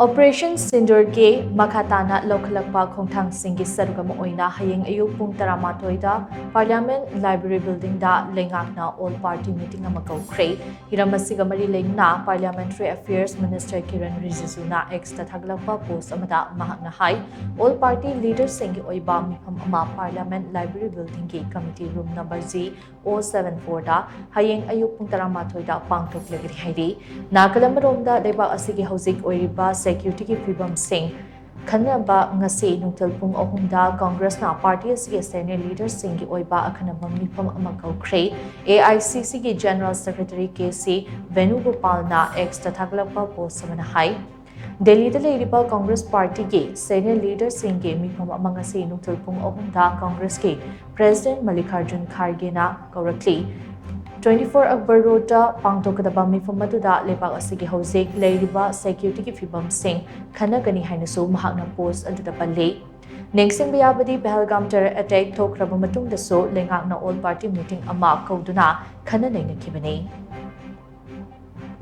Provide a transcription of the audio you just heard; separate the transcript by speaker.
Speaker 1: Operation Sindoor ke Makha tana loukhatlakpa Khongthang Singi Sarugam Oina Hayeng ayuk pung 13 Parliament Library Building da Leingak na All Party Meeting ama Koukhre Hiramasiga mari leingna Parliamentary Affairs Minister Kiran Rijiju na ex tathaglakpa post amada mahakna hai All Party Leaders Singi oiba mifam ama Parliament Library Building ki Committee Room number G 074 da Hayeng ayuk pung 13 da pangthok legri hairi Nakalamrom da deba asigi hauzik oiriba security ki fibam sing Khanaba ngasi nungtal pung ahumda Congress na party asigi senior leaders singi oiba akhanaba mifam ama Koukhre AICC ki General Secretary KC Venugopal na ex tathaglakpa post samana hai Delhi da Congress Party ke senior leaders singi mifam ama ngasi nungtal pung ahumda Congress ke President Mallikarjun Kharge na kaurakli 24 Akbar Road da pangtokadaba mifam maduda lebak asigi hauzik leiriba security ki fibam sing khanagani hainasu mahakna post aduda palle Nengsing bayabadi Pahalgam terror attack thokraba matungda so Leingak na all party meeting ama kauduna khana nainakibani